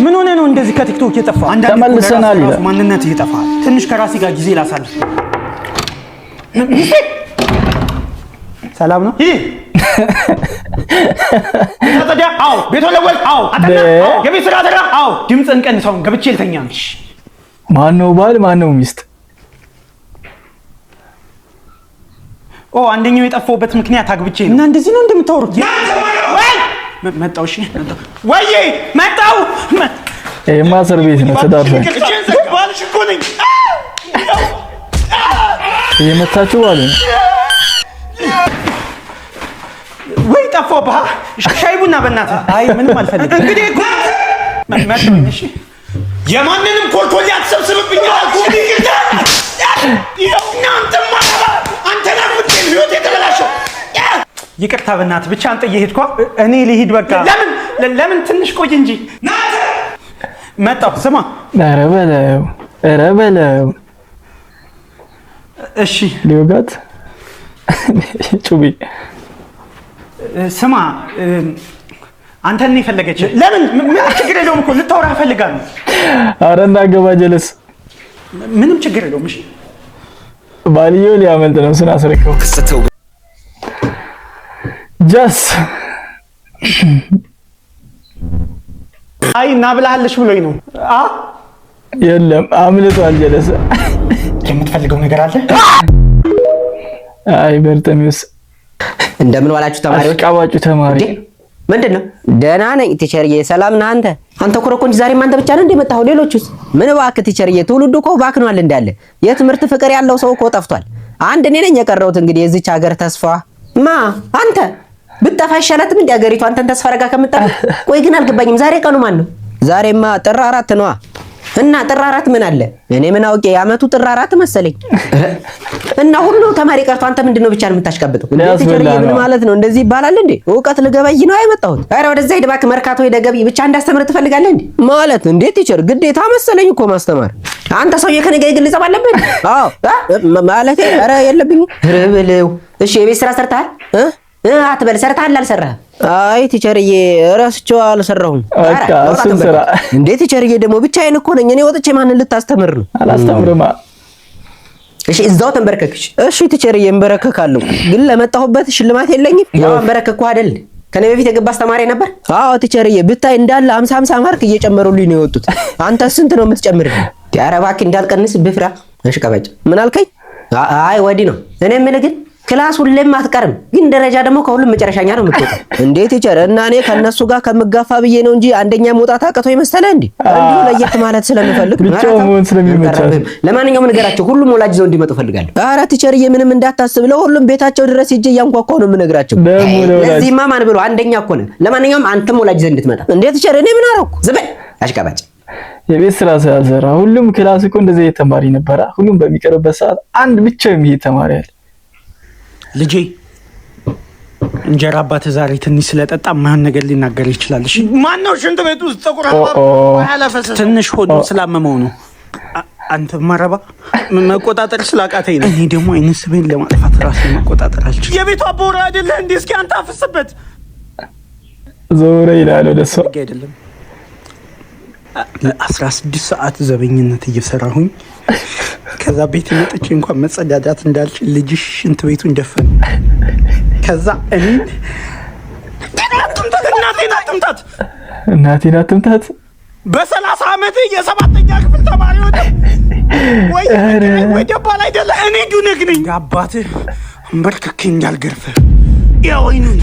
ምን ሆነ ነው እንደዚህ ከቲክቶክ የጠፋ? ተመልሰናል ይላል። ማንነት ይጠፋል። ትንሽ ከራሴ ጋር ጊዜ ላሳልፍ። ሰላም ነው? ታዲያ አዎ፣ ቤት ወለወል አዎ፣ አጠና አዎ፣ የቤት ስራ አደራ አዎ። ድምፅን ቀንሰው ገብቼ ልተኛ ነው። ማን ነው ባል ማን ነው ሚስት? ኦ አንደኛው የጠፋውበት ምክንያት አግብቼ ነው። እና እንደዚህ ነው እንደምታወሩት? መጣው። እሺ ወይ መጣው። ይሄማ እስር ቤት ነው። ተዳርፈ ባልሽ እኮ ነኝ። እየመታችሁ ባሉ ወይ ጠፋው። ሻይ ቡና በእናትህ። አይ ምንም አልፈልግም። እንግዲህ መጣው። እሺ የማንንም ኮልኮል ያትሰብስብብኝ አልኩኝ። እናንተ ማባ አንተ ናፍቄ ህይወት የተበላሸው። ይቅርታ በእናትህ ብቻ አንተ እየሄድኳ እኔ ልሂድ በቃ። ለምን ትንሽ ቆይ እንጂ መጣሁ። ስማ ኧረ በለው እሺ ሊወጋት ጩቤ ስማ አንተን ነው የፈለገች። ለምን ምን ችግር የለውም እኮ ልታወራ ፈልጋለሁ። ኧረ እንዳገባ ጀለስ ምንም ችግር የለውም። እሺ ባልየው ሊያመልጥ ነው ስናስረከው ጃስ አይ እና ብለሃለሽ ብሎኝ ነው። የለም አምልጧል። ጀለስ የምትፈልገው ነገር አለ? አይ በርተሚውስ እንደምን ዋላችሁ ተማሪዎች? አሽቃባጩ ተማሪ ምንድነው? ደህና ነኝ ቲቸርዬ። ሰላም ነህ አንተ? አንተ ኮረኮንጅ ዛሬም አንተ ብቻ ነህ እንደ መጣው? ሌሎቹስ? ምን እባክህ ቲቸርዬ፣ ትውልዱ እኮ ባክኗል እንዳለ። የትምህርት ፍቅር ያለው ሰው እኮ ጠፍቷል። አንድ እኔ ነኝ የቀረሁት እንግዲህ የዚች ሀገር ተስፋ። አንተ ብትጠፋ አይሻላትም እንዴ ሀገሪቱ? አንተን ተስፋ አደረጋ ከምትጠፋ። ቆይ ግን አልገባኝም፣ ዛሬ ቀኑ ማን ነው? ዛሬማ ጥር 4 ነዋ። እና ጥር 4 ምን አለ? እኔ ምን አውቄ፣ የዓመቱ ጥር 4 መሰለኝ። እና ሁሉ ተማሪ ቀርቶ አንተ ምንድነው ብቻ የምታሽቀብጠው? ምን ማለት ነው? እንደዚህ ይባላል እንዴ? ዕውቀት ልገበይ ነው አይመጣሁት። ኧረ ወደዛ ሂድ እባክህ፣ መርካቶ ሄደህ ገበይ ብቻ እንዳስተምር ትፈልጋለህ እንዴ? ማለት እንዴት ቲቸር፣ ግዴታ መሰለኝ እኮ ማስተማር። አንተ ሰውዬ ከኔ ጋር ግልጽ አለብህ? አዎ ማለቴ ኧረ የለብኝም። ርብለው እሺ፣ የቤት ስራ ሰርተሃል? አትበል፣ ሰርተሃል አልሰራህም? አይ ቲቸርዬ እረስቼው አልሰራሁም። ስራ እንዴ ቲቸርዬ፣ ደግሞ ብቻዬን እኮ ነኝ። እኔ ወጥቼ ማንን ልታስተምር ነው? አላስተምርማ። እሺ እዛው ተንበርከክሽ። እሺ ቲቸርዬ እንበረከካለሁ፣ ግን ለመጣሁበት ሽልማት የለኝም። ያው አንበረከኩ አይደል? ከኔ በፊት የገባ አስተማሪ ነበር። አዎ ቲቸርዬ፣ ብታይ እንዳለ 50 ማርክ እየጨመሩልኝ ነው የወጡት። አንተ ስንት ነው የምትጨምርልኝ? ኧረ እባክህ እንዳልቀንስ ብፍራ። እሺ ቀበጭ ምን አልከኝ? አይ ወዲህ ነው። እኔ የምልህ ግን ክላስ ሁሌም አትቀርም፣ ግን ደረጃ ደግሞ ከሁሉም መጨረሻኛ ነው የምትወጣው። እንዴት ቲቸር? እና እኔ ከነሱ ጋር ከምጋፋ ብዬ ነው እንጂ አንደኛ መውጣት አቅቶ ይመስላል እንዴ? እንዴ ለየት ማለት ስለምፈልግ ብቻው ምን ስለሚመቻቸው። ለማንኛውም ንገራቸው፣ ሁሉም ወላጅ ዘው እንዲመጡ ፈልጋለሁ። ኧረ ቲቸርዬ ምንም እንዳታስብ፣ ለሁሉም ቤታቸው ድረስ ሂጅ እያንኳኳው ነው የምነግራቸው። ለዚህማ ማን ብሎ አንደኛ እኮ ነው። ለማንኛውም አንተም ወላጅ ዘው እንድትመጣ። እንዴ ቲቸር? እኔ ምን አደረኩ? ዝም በል አሽቃባጭ። የቤት ስራ ስላልሰራ ሁሉም ክላስ እኮ እንደዚህ የተማሪ ነበረ። ሁሉም በሚቀርበት ሰዓት አንድ ብቻ የሚሄድ ተማሪ አለ። ልጄ እንጀራ አባት ዛሬ ትንሽ ስለጠጣ ማን ነገር ሊናገር ይችላል። እሺ ማን ነው ሽንት ቤት ውስጥ ጥቁር አላፈሰ ትንሽ ሆዶ ስላመመው ነው። አንተ ማረባ መቆጣጠር ስላቃተኝ ነው። እኔ ደግሞ አይነስበኝ ለማጥፋት ራሴ መቆጣጠር አልችልም። የቤቱ አቦራ አይደለ እንዴ? እስኪ አንተ አፍስበት። ዞረ ይላል ወደሱ አይደለም። ለ16 ሰዓት ዘበኝነት እየሰራሁኝ ከዛ ቤት መጥቼ እንኳን መጸዳዳት እንዳልችል ልጅሽ ሽንት ቤቱን ደፈነ። ከዛ እናቴን አትምታት። በ30 ዓመቴ የ7ኛ ክፍል ተማሪ ወደ ወይ ደባል አይደለ እኔ ዱነግ ነኝ። አባትህ አንበርክኬ እንዳልገርፍ ያው አይኑን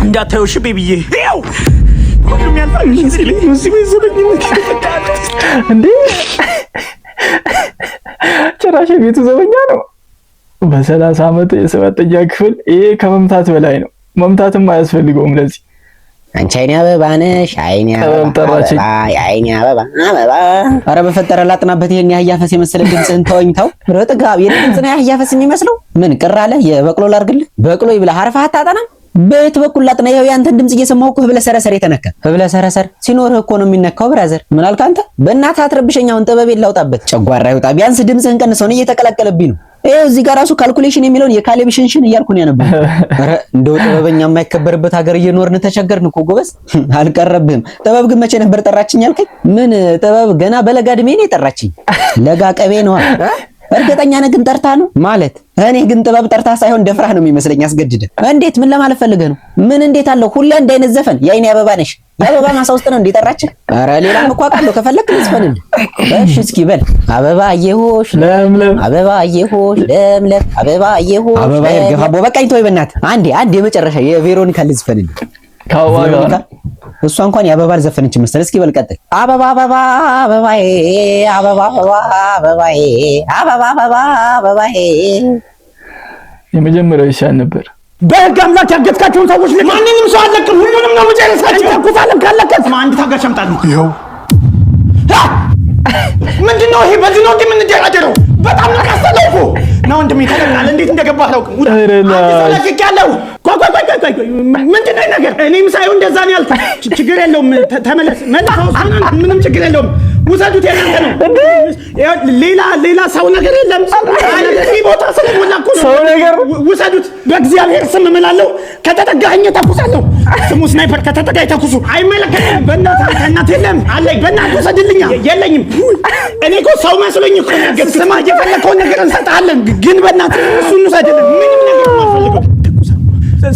እንዳታየው እሺ ቤቢዬ። ያው ሁሉም ያልፋል እዚህ ዘበኝነት እንዴ ጭራሽ ቤቱ ዘበኛ ነው። በ30 ዓመት የ7ኛ ክፍል ይሄ ከመምታት በላይ ነው። መምታትም አያስፈልገውም ለዚህ። አንቺ አይኔ አበባ ነሽ፣ አይኔ አበባ፣ አይኔ አበባ አበባ። ኧረ በፈጠረ ላጥናበት ይሄን ያህያ ፈስ የመሰለ ድምጽህን ተወኝ ተው። ረጥጋብ የድምጽ ነው ያህያ ፈስ የሚመስለው። ምን ቅር አለ? የበቅሎ ላርግልህ? በቅሎ ይብላ አርፋህ አታጠናም በየት በኩል ላጥና? ይኸው ያንተን ድምጽ እየሰማሁ እኮ ህብለ ሰረሰር የተነካ ህብለ ሰረሰር ሲኖርህ እኮ ነው የሚነካው። ብራዘር ምን አልክ አንተ? በእናትህ አትረብሸኛውን ጥበቤን ላውጣበት። ጨጓራ ይውጣ ቢያንስ ድምጽህን ቀንሰው ነው እየተቀላቀለብኝ ነው። ይኸው እዚህ ጋር ራሱ ካልኩሌሽን የሚለውን የካሌብ ሽንሽን እያልኩ ነው ያነበው። ኧረ እንደው ጥበበኛ የማይከበርበት ሀገር እየኖርን ተቸገርን እኮ ጎበዝ። አልቀረብህም። ጥበብ ግን መቼ ነበር ጠራችኝ ያልከኝ? ምን ጥበብ ገና በለጋ ዕድሜ ነው የጠራችኝ። ለጋ ቀቤ ነው። እርግጠኛ ነህ ግን ጠርታ ነው ማለት? እኔ ግን ጥበብ ጠርታ ሳይሆን ደፍራህ ነው የሚመስለኝ አስገድደ። እንዴት ምን ለማለት ፈልገህ ነው? ምን እንዴት አለው ሁሌ እንደ አይነት ዘፈን የአይኔ አበባ ነሽ የአበባ ማሳ ውስጥ ነው እንዲጠራችህ? ኧረ ሌላም እኮ አውቃለሁ ከፈለክ ልዝፈንልህ። እሺ እስኪ በል። አበባ አየሆሽ ለምለም አበባ አየሆሽ ለምለም አበባ አየሆሽ አበባ ይገፋቦ። በቃኝ ተወኝ በእናትህ። አንዴ የመጨረሻ የቬሮኒካ ልዝፈንልህ። ካዋጋ እሷ እንኳን የአበባ ዘፈነች መሰለህ። እስኪ በል ቀጥል። አበባ አበባ አበባዬ አበባ አበባ አበባዬ አበባ አበባ አበባዬ። የመጀመሪያው ይሻል ነበር። በህግ አምላክ ያገትካቸውን ሰዎች ማንንም ሰው አለቅም። ሁሉንም ነው መጨረሳቸው። ተኩሳለም ካለቀት አንድ ታጋሽ አምጣልኝ። ይኸው ምንድነው ይሄ? በዚህ ነው እንደምንደራደረው? በጣም ነው ያስተላልፎ ነው ወንድሜ። ተለቃለ እንዴት እንደገባህ አላውቅም። ያለው ምንድነው ነገር? እኔም ሳይሆን እንደዛ ነው ያልኩት። ችግር የለውም ተመለስ። ምንም ችግር የለውም። ውሰዱት የናንተ ነው። ሌላ ሰው ነገር የለም። እዚህ ቦታ ስለሞላ እኮ ነው ሰው ነገር። ውሰዱት በእግዚአብሔር ስም እምላለሁ። ከተጠጋኸኝ ተኩሳለሁ። ስሙ ስናይፐር። ከተጠጋኝ ተኩሱ። አይመለከትም። በእናትህ ከእናትህ የለም አለኝ። በእናትህ ውሰድልኛ። የለኝም። እኔ እኮ ሰው መስሎኝ እኮ ነው ያገዝኩት። ስማ የፈለከውን ነገር እንሰጥሃለን፣ ግን በእናትህ እሱን ውሰድልን። ምንም ነገር አልፈልግም።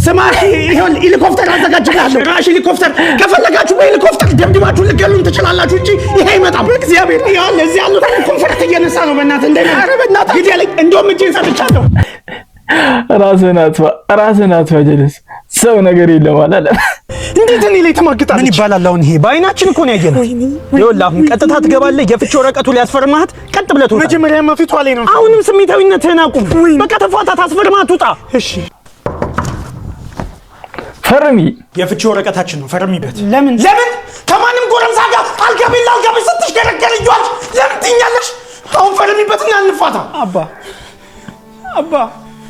ስማ ይሄን ሄሊኮፕተር አዘጋጅልሃለሁ። ራሽ ሄሊኮፕተር ከፈለጋችሁ በሄሊኮፕተር ደብድባችሁ ልትገሉን ትችላላችሁ እንጂ ይሄ አይመጣም። በእግዚአብሔር ይሄን እዚህ ያሉት ኮንፈረንስ እየነሳ ነው። በእናትህ እንደምን አረ በእናትህ ግድ ያለኝ እንደውም እጄን ሰጥቻለሁ። ራስህን አጥፋ ጀለስ። ሰው ነገር የለም አላለ። እንዴት እኔ ላይ ተማግጣለች? ምን ይባላል አሁን? ይሄ በአይናችን እኮ ነው ያየነው። ይኸውልህ አሁን ቀጥታ ትገባለህ። የፍቺ ወረቀቱ ሊያስፈርማት ቀጥ ብለህ ትወጣለህ። መጀመሪያማ ፊቷ ላይ ነው። አሁንም ስሜታዊነትህን አቁም። በቃ ተፋታት፣ አስፈርማት፣ ውጣ። እሺ ፈርሚ። የፍቺ ወረቀታችን ነው፣ ፈርሚበት። ለምን ከማንም ጎረምሳ ጋር አልገቢላ ስትሽከረከር ይዟል። ለምን ትኛለሽ? አሁን ፈርሚበትና እንፋታ። አባ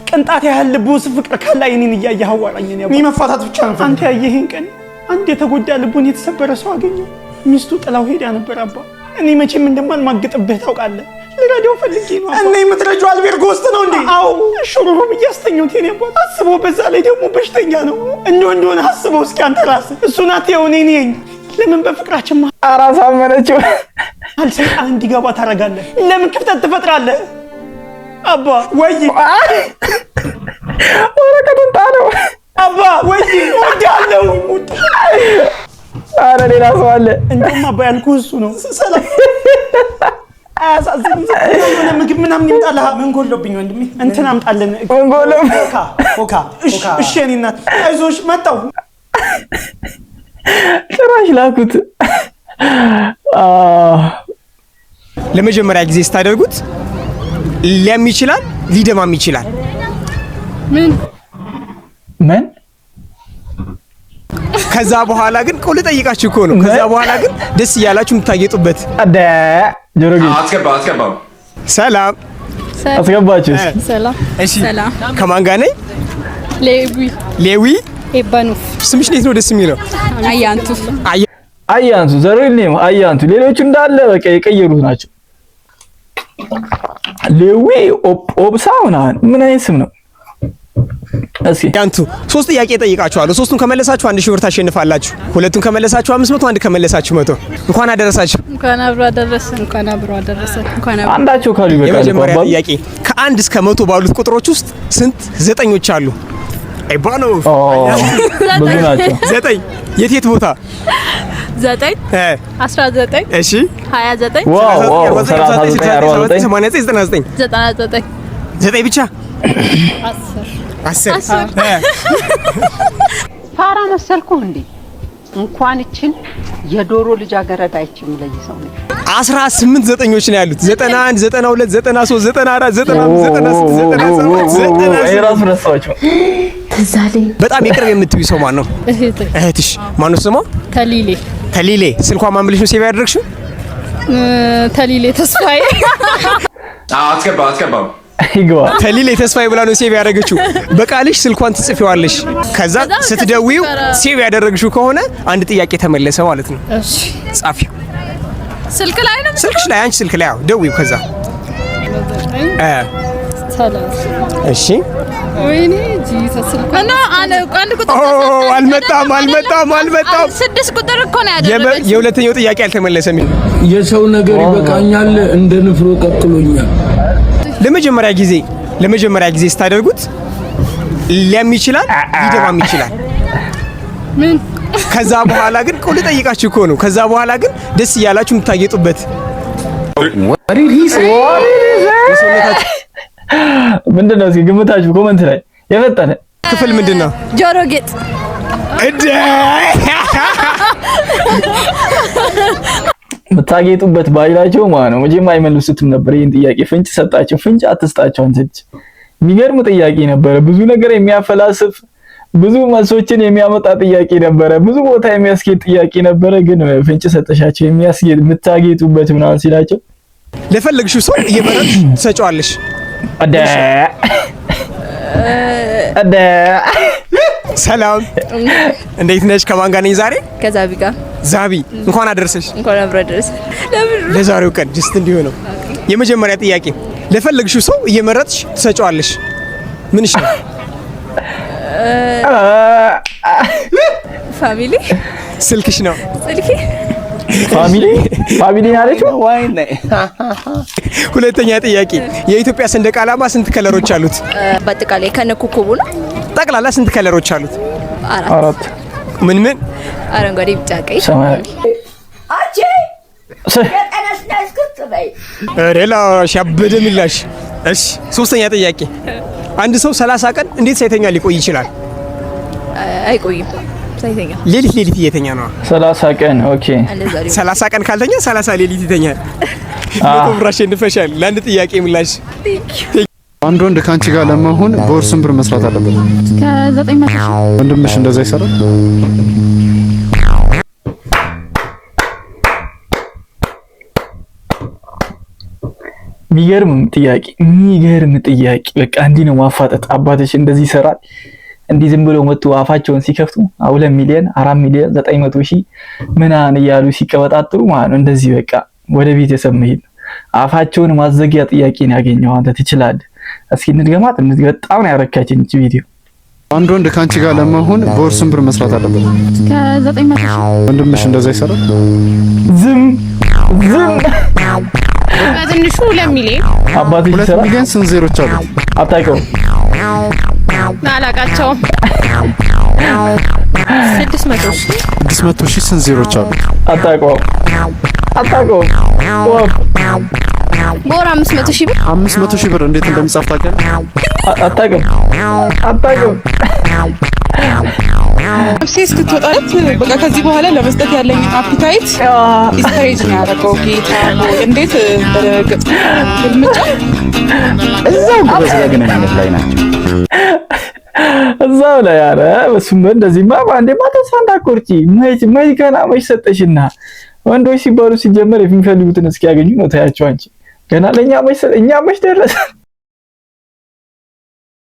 ቅንጣት ያህል ልቡ ውስጥ ፍቅር ካለ እኔን እያየህ አዋራኝ። እኔ መፋታት ብቻ ነው። አንተ ያየህን ቀን አንድ የተጎዳ ልቡን የተሰበረ ሰው አገኘው። ሚስቱ ጥላው ሄዳ ነበር። አባ እኔ መቼም እንደማልማግጥብህ ታውቃለህ። ልረዳው ፈልጌ ነው። እኔ የምትረጂው አልቤርጎ ውስጥ ነው እንዴ? አዎ ሽሩሩ እያስተኛሁት የኔ አባት። አስበው፣ በዛ ላይ ደግሞ በሽተኛ ነው። እንደሆነ አስበው እስኪ አንተ ራስህ። እሱን አትየው፣ እኔ ነኝ። ለምን በፍቅራችን አራስ አመነችው። ሰይጣን እንዲገባ ታደርጋለህ? ለምን ክፍተት ትፈጥራለህ? አባ ወይ ወረቀቱን ጣለው። አባ ወይ ወዳለው። አረ ሌላ ሰው አለ። እንደውም አባ ያልኩህ እሱ ነው። ሰላም አያሳዝንም። ምግብ ምናምን ይምጣልህ። ምን ጎሎብኝ ወንድሜ? እንትን አምጣልን። ምን ጎሎብኝ? ኮካ። እሺ የኔ እናት አይዞሽ፣ መጣሁ። ጭራሽ ላኩት። ለመጀመሪያ ጊዜ ስታደርጉት ሊያም ይችላል፣ ሊደማም ይችላል። ምን ከዛ በኋላ ግን ቆል ጠይቃችሁ እኮ ነው። ከዛ በኋላ ግን ደስ እያላችሁ የምታጌጡበት አደ ጆሮጌ አስገባው። ሰላም አስገባችሁ። ሰላም። እሺ ከማን ጋር ነኝ? ሌዊ ኤባኑፍ። ስምሽ እንዴት ነው ደስ የሚለው? አያንቱ ዘሪል ነው። አያንቱ ሌሎቹ እንዳለ በቃ የቀየሩት ናቸው። ሌዊ ኦብሳ ምናምን ምን አይነት ስም ነው? እስኪ ያንቱ ሶስት ጥያቄ ጠይቃችኋለሁ። ሶስቱን ከመለሳችሁ 1000 ብር ታሸንፋላችሁ። ሁለቱን ከመለሳችሁ 500፣ አንድ ከመለሳችሁ 100። እንኳን አደረሳችሁ። እንኳን አብሮ አደረሰን። አንዳቸው ካሉ ይበቃል። የመጀመሪያ ጥያቄ ከ1 እስከ 100 ባሉት ቁጥሮች ውስጥ ስንት ዘጠኞች አሉ? ኤባኖ ብዙ ናቸው። 9 የት ቦታ? 9 19 እሺ 29 ዋው 99 99 9 ብቻ 10 ፋራ መሰልኩህ እንዴ? እንኳን እችን የዶሮ ልጃገረድ አይችም ለይሰው ነው። 18 ዘጠኞች ነው ያሉት። 91 92 93 94 95 96 97 ትዛለኝ። በጣም የቅርብ የምትይው ሰው ማን ነው? እህትሽ። ማን ነው ስሟ? ተሊሌ። ስልኳ ማን ብለሽ ነው ሴቭ ያደረግሽው? ተሊሌ ተስፋዬ። አስገባው። ይግባ። ተሊል የተስፋዬ ብላ ነው ሴቭ ያደረገችው። በቃልሽ ስልኳን ትጽፊዋለሽ። ከዛ ስትደውይው ሴቭ ያደረግሽው ከሆነ አንድ ጥያቄ ተመለሰ ማለት ነው። እሺ ጻፊው። ስልክ ላይ ነው። ስልክሽ ላይ አንቺ ስልክ ላይ አዎ፣ ደውይው። ከዛ እሺ ወይኔ ጂሰስ ስልክ እና አንድ ቁጥር አልመጣም። 6 ቁጥር እኮ ነው ያደረገው። የሁለተኛው ጥያቄ አልተመለሰም። የሰው ነገር ይበቃኛል፣ እንደ ንፍሮ ቀቅሎኛል። ለመጀመሪያ ጊዜ ስታደርጉት ሊያም ይችላል፣ ሊደማም ይችላል። ምን ከዛ በኋላ ግን ቆል ጠይቃችሁ እኮ ነው። ከዛ በኋላ ግን ደስ እያላችሁ የምታጌጡበት ምንድነው? እስኪ ግምታችሁ ኮሜንት ላይ የፈጠነ ክፍል ምንድነው? ጆሮ ጌጥ እደ የምታጌጡበት ባይላቸው ማለት ነው። መቼም አይመልሱትም ነበር ይሄን ጥያቄ። ፍንጭ ሰጣቸው። ፍንጭ አትስጣቸው አንተ። የሚገርም ጥያቄ ነበረ። ብዙ ነገር የሚያፈላስፍ ብዙ መልሶችን የሚያመጣ ጥያቄ ነበረ። ብዙ ቦታ የሚያስጌጥ ጥያቄ ነበረ። ግን ፍንጭ ሰጠሻቸው። የሚያስጌጥ የምታጌጡበት ምናምን ሲላቸው ለፈለግሽው ሰው እየመረጥሽ ትሰጪዋለሽ። ሰላም እንዴት ነሽ? ከማን ጋር ነኝ ዛሬ? ከዛቢ ጋር። ዛቢ እንኳን አደረሰሽ። እንኳን አብሮ አደረሰ። ለዛሬው ቀን ጅስት እንዲሆነው የመጀመሪያ ጥያቄ ለፈለግሽው ሰው እየመረጥሽ ትሰጪዋለሽ። ምንሽ ነው? ፋሚሊ። ስልክሽ ነው? ስልኬ። ፋሚሊ አለችው። ሁለተኛ ጥያቄ የኢትዮጵያ ሰንደቅ ዓላማ ስንት ከለሮች አሉት? በአጠቃላይ ከነኮከቡ ነው። ጠቅላላ ስንት ከለሮች አሉት? 4። ምን? አረንጓዴ፣ ቢጫ፣ ቀይ። ሰማያዊ። ሬላ ሻበደ ሚላሽ። እሺ ሶስተኛ ጥያቄ አንድ ሰው 30 ቀን እንዴት ሳይተኛ ሊቆይ ይችላል? አይቆይም። ሳይተኛ ሌሊት እየተኛ ነው። 30 ቀን ኦኬ። 30 ቀን ካልተኛ 30 ሌሊት ይተኛል። ለኮብራሽ እንፈሻል። ለአንድ ጥያቄ ምላሽ አንድ ወንድ ካንቺ ጋር ለመሆን በወር ስንት ብር መስራት አለበት? ከ900 ወንድምሽ እንደዛ ይሰራል? የሚገርም ጥያቄ። በቃ እንዲህ ነው ማፋጠጥ። አባትሽ እንደዚህ ይሰራል? እንዲህ ዝም ብለው መጡ አፋቸውን ሲከፍቱ 2 ሚሊዮን 4 ሚሊዮን 900 ሺህ ምናምን እያሉ ሲቀበጣጥሩ ማለት ነው። እንደዚህ በቃ ወደ ቤተሰብ መሄድ ነው። አፋቸውን ማዘጊያ ጥያቄ ነው ያገኘው። አንተ ትችላለህ። እስኪ እንድገማት። በጣም ነው ያረካችኝ እቺ ቪዲዮ። አንድ ወንድ ካንቺ ጋር ለመሆን በወር ስንት ብር መስራት አለበት? ከ900 ወንድምሽ እንደዛ ይሰራል? ዝም በትንሹ 2 ሚሊዮን። አባትሽ 2 ይሰራል? ሚሊዮን ስንት ዜሮች አሉ? አታውቀውም? አላውቃቸውም። 600 ሺህ ስንት ዜሮች አሉ? አታውቀውም? በወር 500 ሺህ ብር። 500 ሺህ ብር እንዴት እንደሚጻፍ ታውቂያለሽ? አታውቅም? ነፍሴ እስክትወጣለት በቃ ከዚህ በኋላ ለመስጠት ያለኝ አፒታይት ኢስተሬጅ ነው ያደረገው። ጌታ እንዴት እንደረገጥ ልምጫ እዛው በግንኙነት ላይ ናቸው። እዛው ላይ አረ በሱም እንደዚህማ ባንዴማ ተስፋ እንዳትቆርጪ። መች ገና መች ሰጠሽና። ወንዶች ሲባሉ ሲጀመር የሚፈልጉትን እስኪያገኙ ነው። ታያቸው አንቺ ገና ለኛ መች ደረሰ።